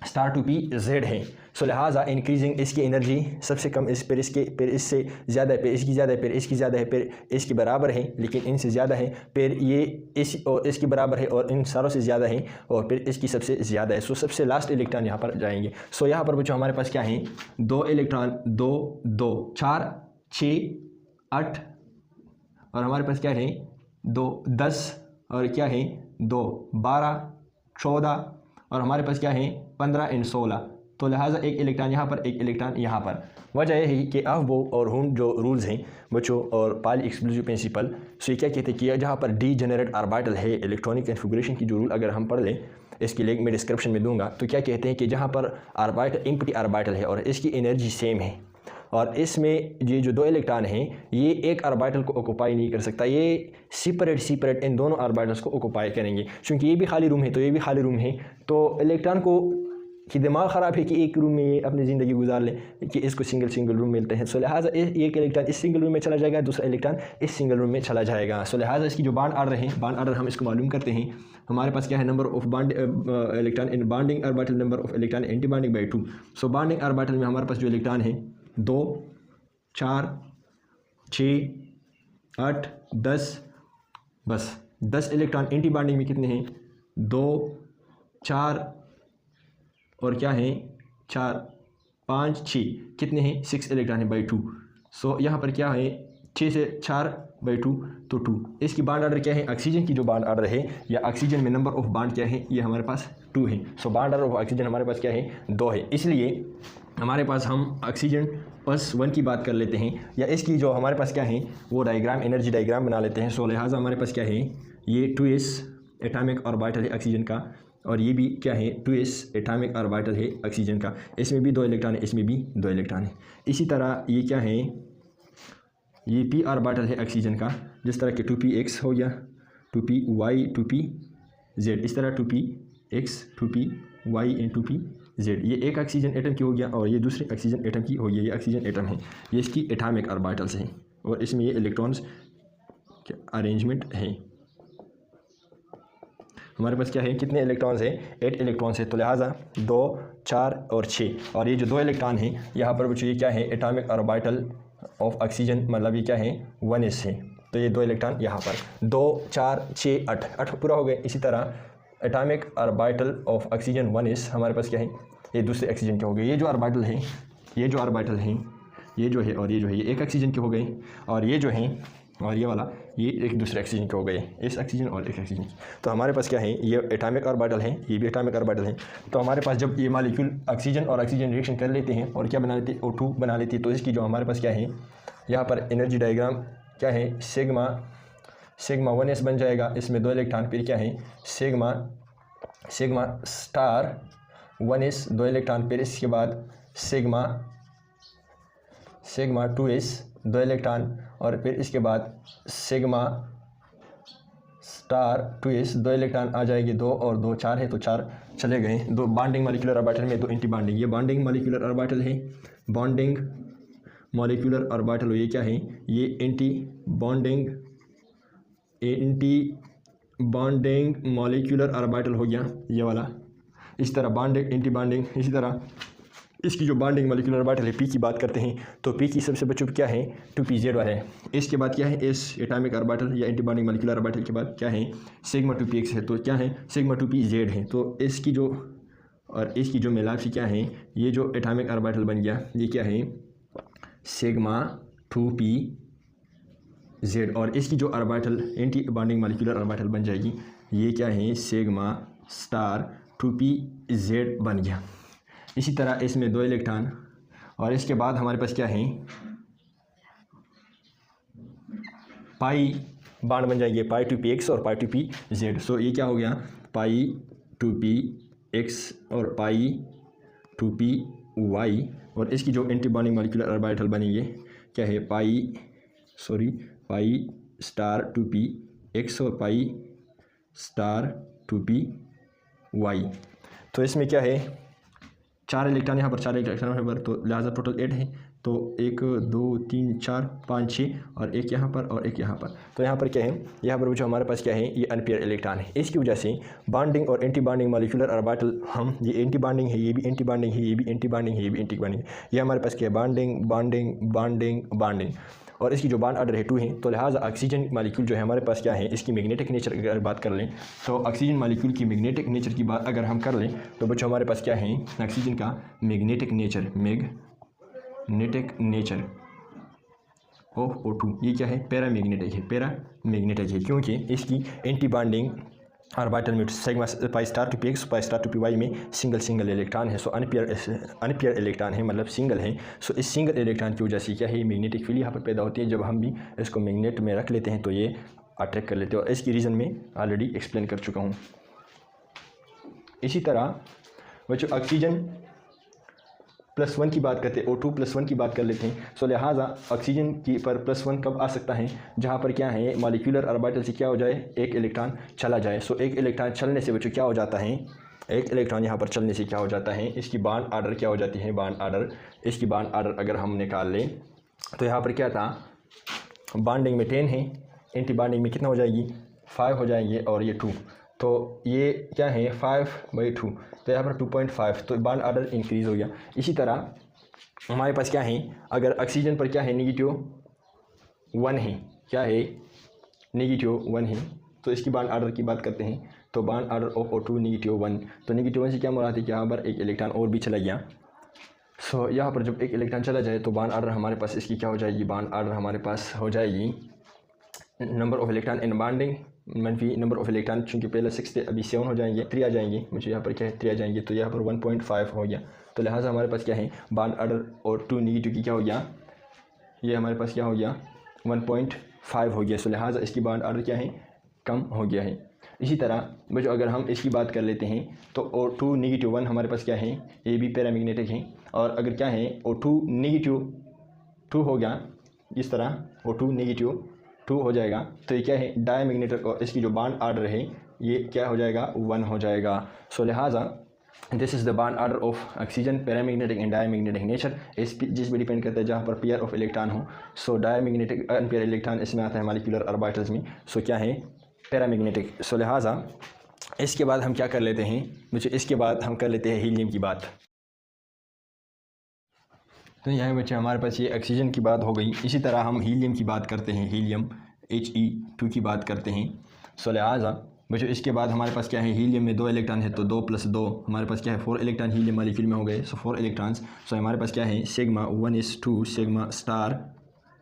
स्टार 2pz है। सो लिहाजा इंक्रीजिंग इसकी एनर्जी सबसे कम इस पर इसके, फिर इससे ज़्यादा है, फिर इसकी ज़्यादा है, फिर इसकी ज़्यादा है, फिर इसकी बराबर है लेकिन इनसे ज़्यादा है, फिर ये इस और इसकी बराबर है और इन सारों से ज़्यादा है, और फिर इसकी सबसे ज़्यादा है। सो सबसे लास्ट इलेक्ट्रॉन यहाँ पर जाएंगे। सो यहाँ पर बच्चों हमारे पास क्या है, 2 इलेक्ट्रॉन, 2 2 4 6 8, और हमारे पास क्या है 2 10, और क्या है 2 12 14, और हमारे पास क्या है 15 और 16। तो लिहाजा एक इलेक्ट्रॉन यहाँ पर, एक इलेक्ट्रॉन यहाँ पर। वजह यह है कि अफबो और हुंड जो रूल्स हैं बच्चों, और पाली एक्सक्लूसिव प्रिंसिपल, सो ये क्या कहते हैं कि जहाँ पर डीजेनरेट ऑर्बिटल है, इलेक्ट्रॉनिक कन्फिगरेशन की जो रूल अगर हम पढ़ लें, इसकी लिंक मैं डिस्क्रिप्शन में दूंगा, तो क्या कहते हैं कि जहाँ पर ऑर्बिटल एम्प्टी ऑर्बिटल है और इसकी एनर्जी सेम है, और इसमें ये जो 2 इलेक्ट्रॉन हैं ये एक ऑर्बिटल को ऑक्यूपाई नहीं कर सकता, ये सेपरेट इन दोनों ऑर्बिटल्स को ऑक्यूपाई करेंगे, क्योंकि ये भी खाली रूम है तो ये भी खाली रूम है। तो इलेक्ट्रॉन को कि दिमाग ख़राब है कि एक रूम में ये अपनी ज़िंदगी गुजार ले, कि इसको सिंगल रूम मिलते हैं। सो लिहाजा एक इलेक्ट्रॉन इस सिंगल रूम में चला जाएगा, दूसरा इलेक्ट्रॉन इस सिंगल रूम में चला जाएगा। सो लिहाजा इसकी जो बॉन्ड ऑर्डर है, बॉन्ड ऑर्डर हम इसको मालूम करते हैं। हमारे पास क्या है, number of bond electron in bonding orbital, number of electron anti bonding by 2। So bonding orbital में हमारे पास जो इलेक्ट्रॉन है 2 4 6 8 10, बस 10 इलेक्ट्रॉन। एंटी बॉन्डिंग में कितने हैं, 2 4 और क्या है 4 5 6, कितने हैं 6 इलेक्ट्रॉन है बाई 2। सो यहाँ पर क्या है 6 से 4/2 तो 2। इसकी बॉन्ड ऑर्डर क्या है, ऑक्सीजन की जो बॉन्ड ऑर्डर है या ऑक्सीजन में नंबर ऑफ बॉन्ड क्या है, ये हमारे पास 2 है। So bond order of oxygen हमारे पास क्या है 2 है, इसलिए हमारे पास हम ऑक्सीजन +1 की बात कर लेते हैं, या इसकी जो हमारे पास क्या है वो डायग्राम, एनर्जी डायग्राम बना लेते हैं। सो लिहाजा हमारे पास क्या है, ये 2s एटॉमिक ऑर्बिटल है ऑक्सीजन का, और ये भी क्या है 2s एटॉमिक ऑर्बिटल है ऑक्सीजन का। इसमें भी 2 इलेक्ट्रॉन है, इसमें भी 2 इलेक्ट्रॉन है। इसी तरह ये क्या है, ये p ऑर्बिटल है ऑक्सीजन का, जिस तरह के 2px हो गया, 2py 2pz, इस तरह 2px 2py एंड 2pz। ये एक ऑक्सीजन एटम की हो गया और ये दूसरे ऑक्सीजन एटम की हो गई। ये ऑक्सीजन एटम है, ये इसकी एटॉमिक ऑर्बिटल्स हैं और इसमें ये इलेक्ट्रॉन्स के अरेंजमेंट है। हमारे पास क्या है, कितने इलेक्ट्रॉन्स हैं, 8 इलेक्ट्रॉन्स है। तो लिहाजा 2 4 और 6, और ये जो 2 इलेक्ट्रॉन हैं यहाँ पर बच्चों ये क्या है, एटॉमिक ऑर्बिटल ऑफ ऑक्सीजन, मतलब ये क्या है 1s है। तो ये 2 इलेक्ट्रॉन यहाँ पर 2 4 6 8 पूरा हो गए। इसी तरह atomic orbital of oxygen 1s हमारे पास क्या है, ये दूसरे ऑक्सीजन के हो गए। ये जो ऑर्बिटल है, ये जो ऑर्बिटल हैं, ये जो है और ये जो है, ये एक ऑक्सीजन के हो गए, और ये जो हैं और ये वाला ये एक दूसरे ऑक्सीजन के हो गए, इस ऑक्सीजन और एक ऑक्सीजन। तो हमारे पास क्या है, ये एटॉमिक ऑर्बिटल है, ये भी एटॉमिक ऑर्बिटल है। तो हमारे पास जब ये मॉलिक्यूल ऑक्सीजन और ऑक्सीजन रिएक्शन कर लेते हैं और क्या बना लेते हैं, O2 बना लेती है, तो इसकी जो हमारे पास क्या है, यहाँ पर एनर्जी डायग्राम क्या है, सिग्मा 1s बन जाएगा। इसमें 2 इलेक्ट्रॉन, फिर क्या है सिग्मा स्टार 1s 2 इलेक्ट्रॉन, फिर इसके बाद सिग्मा 2s 2 इलेक्ट्रॉन, और फिर इसके बाद सिग्मा स्टार 2s 2 इलेक्ट्रॉन आ जाएगी। 2 और 2 4 है, तो 4 चले गए। 2 बॉन्डिंग मॉलिक्यूलर ऑर्बिटल में, 2 एंटी बॉन्डिंग। ये बॉन्डिंग मॉलिक्यूलर ऑर्बिटल है, बॉन्डिंग मॉलिक्यूलर ऑर्बिटल। ये क्या है, ये एंटी बॉन्डिंग मॉलिक्यूलर ऑर्बिटल हो गया ये वाला। इस तरह बॉन्डिंग एंटी बॉन्डिंग। इसी तरह इसकी जो बॉन्डिंग मॉलिक्यूलर ऑर्बिटल है, p की बात करते हैं, तो p की सबसे बच्चों क्या है 2pz है। इसके बाद क्या है, इस एटॉमिक ऑर्बिटल या एंटी बॉन्डिंग मॉलिक्यूलर ऑर्बिटल के बाद क्या है सिग्मा 2px है, तो क्या है सिग्मा 2pz है। तो इसकी जो और इसकी जो मिलाप से क्या है, ये जो एटॉमिक ऑर्बिटल बन गया, ये क्या है सिग्मा 2pz, और इसकी जो orbital anti bonding molecular orbital बन जाएगी, ये क्या है सिग्मा स्टार 2pz बन गया। इसी तरह इसमें 2 इलेक्ट्रॉन, और इसके बाद हमारे पास क्या है पाई बॉन्ड बन जाएंगे, पाई 2px और पाई 2pz। सो ये क्या हो गया पाई 2px और पाई 2py, और इसकी जो एंटी बॉन्डिंग मॉलिक्यूलर ऑर्बिटल बनेंगे क्या है पाई स्टार 2px और पाई स्टार 2py। तो इसमें क्या है 4 इलेक्ट्रॉन यहाँ पर, 4 इलेक्ट्रॉन यहाँ पर, तो लिहाजा टोटल 8 है। तो 1 2 3 4 5 6 और एक यहाँ पर और एक यहाँ पर। तो यहाँ पर क्या है, यहाँ पर जो हमारे पास क्या है ये अनपेयर इलेक्ट्रॉन है। इसकी वजह से बॉन्डिंग और एंटी बॉन्डिंग मॉलिक्यूलर ऑर्बिटल, हम ये एंटी बॉन्डिंग है, ये भी एंटी बॉन्डिंग है, ये भी एंटी बॉन्डिंग है, ये भी एंटी बॉन्डिंग है। ये हमारे पास क्या है बॉन्डिंग बॉन्डिंग बॉन्डिंग बॉन्डिंग, और इसकी जो बॉन्ड ऑर्डर है 2 है। तो लिहाजा ऑक्सीजन मॉलिक्यूल जो है हमारे पास क्या है, इसकी मैग्नेटिक नेचर अगर बात कर लें, तो ऑक्सीजन मॉलिक्यूल की मैग्नेटिक नेचर की बात अगर हम कर लें, तो बच्चों हमारे पास क्या है ऑक्सीजन का मैग्नेटिक नेचर ऑफ O2, ये क्या है पैरामैग्नेटिक है, क्योंकि इसकी एंटी बॉन्डिंग ऑर्बिटल में sigma pi star 2px pi star 2py में सिंगल इलेक्ट्रॉन है। सो अनपेयर इलेक्ट्रॉन है, मतलब सिंगल है। सो इस सिंगल इलेक्ट्रॉन की वजह से क्या है मैग्नेटिक फील्ड यहाँ पर पैदा होती है। जब हम भी इसको मैग्नेट में रख लेते हैं तो ये अट्रैक्ट कर लेते हैं, और इसकी रीज़न में ऑलरेडी एक्सप्लेन कर चुका हूँ। इसी तरह बच्चों ऑक्सीजन +1 की बात करते हैं, O2 +1 की बात कर लेते हैं। सो लिहाजा ऑक्सीजन की पर +1 कब आ सकता है, जहाँ पर क्या है मॉलिक्यूलर ऑर्बिटल से क्या हो जाए, एक इलेक्ट्रॉन चला जाए। सो एक इलेक्ट्रॉन चलने से बच्चों क्या हो जाता है, एक इलेक्ट्रॉन यहाँ पर चलने से क्या हो जाता है, इसकी बॉन्ड ऑर्डर क्या हो जाती है, बॉन्ड ऑर्डर। इसकी बॉन्ड ऑर्डर अगर हम निकाल लें तो यहाँ पर क्या था, बॉन्डिंग में 10 है, एंटी बॉन्डिंग में कितना हो जाएगी 5 हो जाएंगे, और ये 2, तो ये क्या है 5/2, तो यहाँ पर 2.5, तो बॉन्ड ऑर्डर इंक्रीज़ हो गया। इसी तरह हमारे पास क्या है, अगर ऑक्सीजन पर क्या है -1 है, क्या है -1 है, तो इसकी बॉन्ड ऑर्डर की बात करते हैं। तो बॉन्ड ऑर्डर ऑफ O2 -1, तो -1 से क्या मुराद है कि यहाँ पर एक इलेक्ट्रॉन और भी चला गया। सो यहाँ पर जब एक इलेक्ट्रॉन चला जाए तो बॉन्ड ऑर्डर हमारे पास इसकी क्या हो जाएगी, बॉन्ड ऑर्डर हमारे पास हो जाएगी number of electron in bonding, मनफी नंबर ऑफ इलेक्ट्रॉन, चूँकि पहले 6 थे अभी 7 हो जाएंगे, 3 आ जाएंगे, मुझे यहाँ पर क्या है 3 आ जाएंगे, तो यहाँ पर 1.5 हो गया। तो लिहाजा हमारे पास क्या है बॉन्ड ऑर्डर और 2 नेगेटिव की क्या हो गया, ये हमारे पास क्या हो गया 1.5 हो गया। सो लिहाजा इसकी बॉन्ड ऑर्डर क्या है कम हो गया है। इसी तरह बच्चों अगर हम इसकी बात कर लेते हैं तो O2 नेगेटिव 1 हमारे पास क्या है, ये भी पैरामैग्नेटिक है। और अगर क्या है O2 नेगेटिव 2 हो गया, इस तरह O2 नेगेटिव 2 हो जाएगा, तो ये क्या है डायमैग्नेटिक, और इसकी जो बॉन्ड ऑर्डर है ये क्या हो जाएगा 1 हो जाएगा। सो लिहाजा this is the bond order of oxygen, paramagnetic and diamagnetic nature, जिस पे डिपेंड करता है जहाँ पर पेयर ऑफ इलेक्ट्रॉन हो। सो डायमैग्नेटिक अनपेयर इलेक्ट्रॉन इसमें आता है मॉलिक्यूलर ऑर्बिटल्स में, सो क्या है पैरामैग्नेटिक। सो लिहाजा इसके बाद हम क्या कर लेते हैं बच्चे, इसके बाद हम कर लेते हैं हीलियम की बात। तो यहाँ बच्चे हमारे पास ये ऑक्सीजन की बात हो गई। इसी तरह हम हीलियम की बात करते हैं, हीलियम He2 की बात करते हैं। सो लिहाजा बच्चों इसके बाद हमारे पास क्या है, हीलियम में 2 इलेक्ट्रॉन है, तो 2 + 2 हमारे पास क्या है 4 इलेक्ट्रॉन हीलियम मॉलिक्यूल में हो गए। सो 4 इलेक्ट्रॉन्स। सो हमारे पास क्या है सिग्मा 1:2 सिग्मा स्टार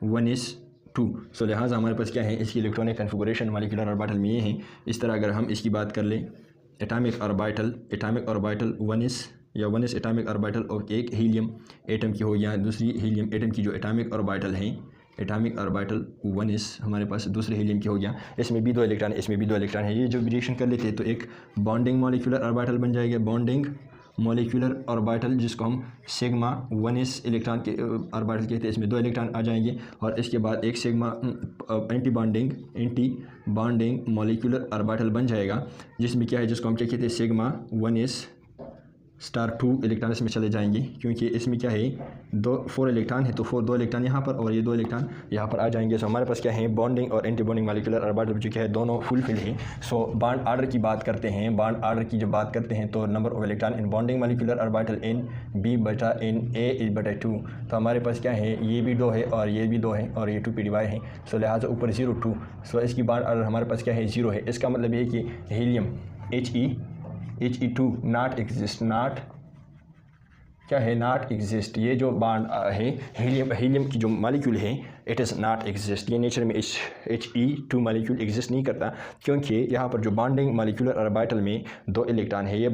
1:2। सो लिहाजा हमारे पास क्या है इसकी इलेक्ट्रॉनिक कन्फिगरेशन मॉलिक्यूलर ऑर्बिटल में ये है। इस तरह अगर हम इसकी बात कर लें एटॉमिक ऑर्बिटल 1s या 1s एटॉमिक ऑर्बिटल और एक हीलियम एटम की हो, या दूसरी हीलियम एटम की जो एटॉमिक ऑर्बिटल है, एटॉमिक ऑर्बिटल 1s हमारे पास दूसरे हीलियम की हो गया, इसमें भी 2 इलेक्ट्रॉन, इसमें भी 2 इलेक्ट्रॉन है। ये जो रिएक्शन कर लेते हैं तो एक बॉन्डिंग मॉलिक्यूलर ऑर्बिटल बन जाएगा, बॉन्डिंग मॉलिक्यूलर ऑर्बिटल, जिसको हम सिग्मा 1s इलेक्ट्रॉन के ऑर्बिटल कहते हैं। इसमें 2 इलेक्ट्रॉन आ जाएंगे और इसके बाद एक sigma anti bonding molecular orbital बन जाएगा, जिसमें क्या है जिसको हम क्या कहते हैं सिग्मा 1s स्टार 2 इलेक्ट्रॉन इसमें चले जाएंगे, क्योंकि इसमें क्या है 4 इलेक्ट्रॉन है, तो 2 इलेक्ट्रॉन यहाँ पर और ये 2 इलेक्ट्रॉन यहाँ पर आ जाएंगे। सो हमारे पास क्या है बॉन्डिंग और एंटी बॉन्डिंग मॉलिक्यूलर ऑर्बिटल जो क्या है दोनों फुलफिल है। सो बॉन्ड ऑर्डर की बात करते हैं, बॉन्ड ऑर्डर की जब बात करते हैं तो number of electron in bonding molecular orbital in B/A=2। तो हमारे पास क्या है ये भी 2 है और ये भी 2 है और ये 2 पे डिवाइड है। सो लिहाजा ऊपर 0 2। सो इसकी बॉन्ड ऑर्डर हमारे पास क्या है 0 है। इसका मतलब ये कि helium He2 not exist, not क्या है नॉट एग्जिस्ट। ये जो बॉन्ड है हीलियम की जो मॉलिक्यूल है इट इज़ नॉट एग्जिस्ट। ये नेचर में He2 मॉलिक्यूल एग्जिस्ट नहीं करता, क्योंकि यहाँ पर जो बॉन्डिंग मॉलिक्यूलर ऑर्बिटल में 2 इलेक्ट्रॉन है, ये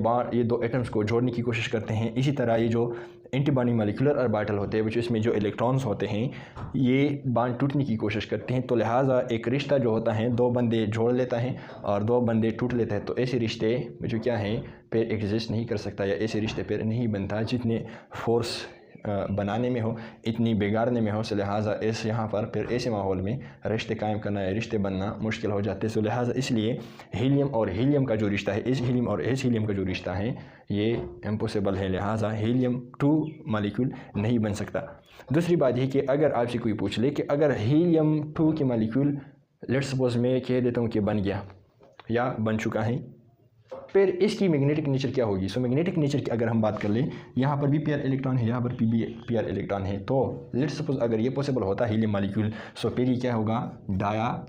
2 एटम्स को जोड़ने की कोशिश करते हैं। इसी तरह ये जो एंटी बॉन्डिंग मॉलिक्यूलर ऑर्बिटल होते हैं which इसमें जो इलेक्ट्रॉन्स होते हैं ये बॉन्ड टूटने की कोशिश करते हैं। तो लिहाजा एक रिश्ता जो होता है 2 बंदे जोड़ लेता है और 2 बंदे टूट लेते हैं, तो ऐसे रिश्ते जो क्या है फिर एग्जिस्ट नहीं कर सकता, या ऐसे रिश्ते फिर नहीं बनता जितने फोर्स बनाने में हो इतनी बिगाड़ने में हो। सो लिहाजा इस यहाँ पर फिर ऐसे माहौल में रिश्ते कायम करना या रिश्ते बनना मुश्किल हो जाते हैं। सो लिहाजा इसलिए हीलियम और हीलियम का जो रिश्ता है, इस हीलियम और इस हीलियम का जो रिश्ता है ये इम्पॉसिबल है। लिहाजा हीलियम 2 मॉलिक्यूल नहीं बन सकता। दूसरी बात यह कि अगर आपसे कोई पूछ ले कि अगर हीलियम 2 के मॉलिक्यूल लेट्स सपोज मैं कह देता हूँ कि बन गया या बन चुका है, फिर इसकी मैग्नेटिक नेचर क्या होगी। सो मैग्नेटिक नेचर की अगर हम बात कर लें, यहाँ पर भी पेयर इलेक्ट्रॉन है, यहाँ पर भी पेयर इलेक्ट्रॉन है, तो लेट्स सपोज अगर ये पॉसिबल होता हीलियम मॉलिक्यूल, सो फिर ये क्या होगा डाया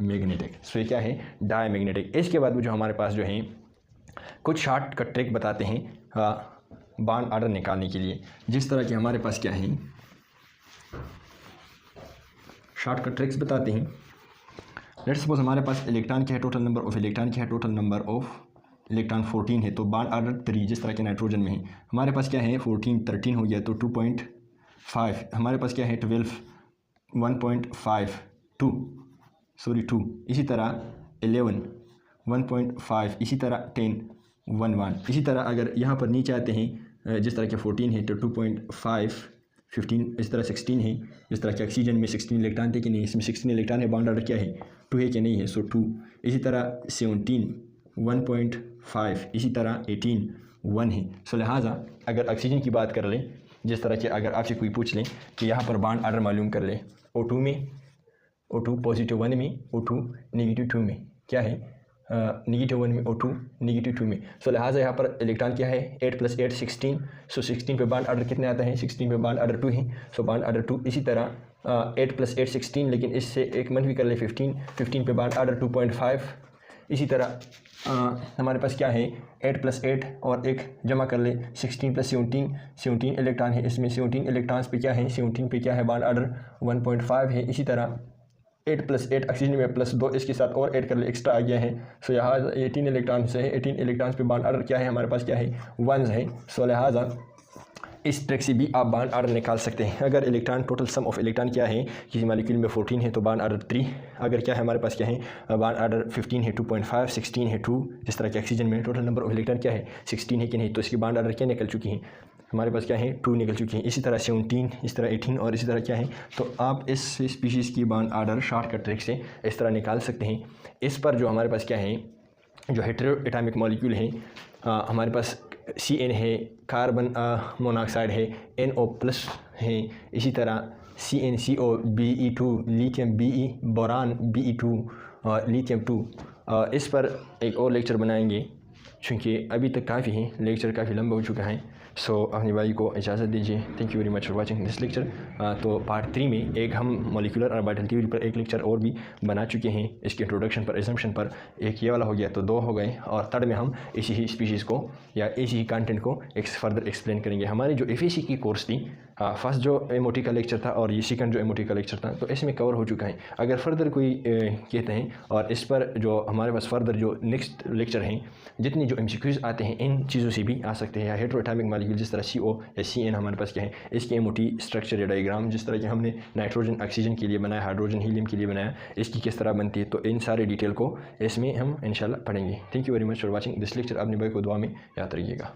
मैग्नेटिक। सो ये क्या है डाया मैग्नेटिक। इसके बाद जो हमारे पास जो है कुछ शॉर्टकट ट्रिक बताते हैं बॉन्ड ऑर्डर निकालने के लिए। जिस तरह के हमारे पास क्या है शॉर्टकट ट्रिक्स बताते हैं। लेट्स सपोज हमारे पास इलेक्ट्रॉन क्या है, टोटल नंबर ऑफ इलेक्ट्रॉन क्या है, टोटल नंबर ऑफ इलेक्ट्रॉन 14 है, तो बॉन्ड ऑर्डर 3 जिस तरह के नाइट्रोजन में है। हमारे पास क्या है 14 13 हो गया, तो 2.5 हमारे पास क्या है 12 1.5 2 इसी तरह 11 1.5 इसी तरह 10 1 इसी तरह अगर यहाँ पर नीचे आते हैं जिस तरह के 14 है तो 2.5 15 इस तरह 16 है। जिस तरह के ऑक्सीजन में 16 इलेक्ट्रॉन थे कि नहीं, इसमें 16 इलेक्ट्रॉन है, बॉन्ड ऑर्डर क्या है 2 है कि नहीं है, सो 2। इसी तरह 17 1.5 इसी तरह 18 1 है। सो लिहाजा अगर ऑक्सीजन की बात कर लें, जिस तरह के अगर आपसे कोई पूछ लें कि यहाँ पर बॉन्ड ऑर्डर मालूम कर ले, O2 में O2 पॉजिटिव 1 में O2 नेगेटिव 2 में क्या है नेगेटिव 1 में O2 नेगेटिव 2 में। सो लिहाजा यहाँ पर इलेक्ट्रॉन क्या है 8 + 8 16। सो 16 पे बॉन्ड ऑर्डर कितने आता है 16 पे बॉन्ड ऑर्डर 2 है। सो बॉन्ड ऑर्डर 2 इसी तरह 8 + 8 16, लेकिन इससे एक मनफी कर ले 15 पे बॉन्ड ऑर्डर 2.5। इसी तरह हमारे पास क्या है 8 + 8 और एक जमा कर ले 16 + 17 इलेक्ट्रॉन है। इसमें 17 इलेक्ट्रॉन्स पे क्या है 17 पे क्या है बॉन्ड ऑर्डर 1.5 है। इसी तरह 8+8 ऑक्सीजन में +2 इसके साथ और ऐड कर ले, एक्स्ट्रा आ गया है। सो यहाँ 18 इलेक्ट्रॉन से है, 18 इलेक्ट्रॉन्स पे बॉन्ड ऑर्डर क्या है हमारे पास, क्या है, 1s है। सो लिहाजा इस ट्रिक से भी आप बॉन्ड ऑर्डर निकाल सकते हैं। अगर electron total sum of electron क्या है, किसी मॉलिक्यूल में 14 है तो बॉन्ड ऑर्डर 3, अगर क्या है हमारे पास क्या है, बॉन्ड ऑर्डर 15 है 2.5, 16 है 2, जिस तरह के ऑक्सीजन में टोटल नंबर ऑफ इलेक्ट्रॉन क्या है 16 है कि नहीं, तो इसकी बॉन्ड ऑर्डर क्या निकल चुकी हैं हमारे पास, क्या है 2 निकल चुकी हैं। इसी तरह 17, इस तरह 18 और इसी तरह क्या है। तो आप इस स्पीशीज़ की बॉन्ड ऑर्डर शॉर्टकट ट्रिक से इस तरह निकाल सकते हैं। इस पर जो हमारे पास क्या है, जो हेटेरो एटॉमिक मॉलिक्यूल हैं, हमारे पास CN है, कार्बन मोनोऑक्साइड है, NO+ है, इसी तरह CnCO, Be2, lithium Be, boron Be2 और लिथियम 2। इस पर एक और लेक्चर बनाएंगे क्योंकि अभी तक काफ़ी है, लेक्चर काफ़ी लंबा हो चुका है। सो अपने भाई को इजाज़त दीजिए। Thank you very much for watching this lecture. तो पार्ट 3 में एक हम मॉलिक्यूलर ऑर्बिटल थ्योरी पर एक लेक्चर और भी बना चुके हैं। इसके इंट्रोडक्शन पर, एजम्पशन पर एक ये वाला हो गया, तो 2 हो गए, और थर्ड में हम इसी ही स्पीशीज़ को या इसी ही कंटेंट को फर्दर एक्सप्लेन करेंगे। हमारी जो FAC की कोर्स थी, फर्स्ट जो MOT का लेक्चर था और ये सेकंड जो MOT का लेक्चर था, तो इसमें कवर हो चुका है। अगर फर्दर कोई कहते हैं और इस पर जो हमारे पास फर्दर जो नेक्स्ट लेक्चर हैं, जितनी जो MCQs आते हैं इन चीज़ों से भी आ सकते हैं, या हेटेरो एटॉमिक मॉलिक्यूल जिस तरह CO या CN हमारे पास क्या है, इसके MOT स्ट्रक्चर या डायग्राम, जिस तरह के हमने नाइट्रोजन ऑक्सीजन के लिए बनाया, हाइड्रोजन हीलियम के लिए बनाया, इसकी किस तरह बनती है, तो इन सारे डिटेल को इसमें हम इंशाल्लाह पढ़ेंगे। Thank you very much for watching this lecture. अपने भाई को दुआ में याद रखिएगा।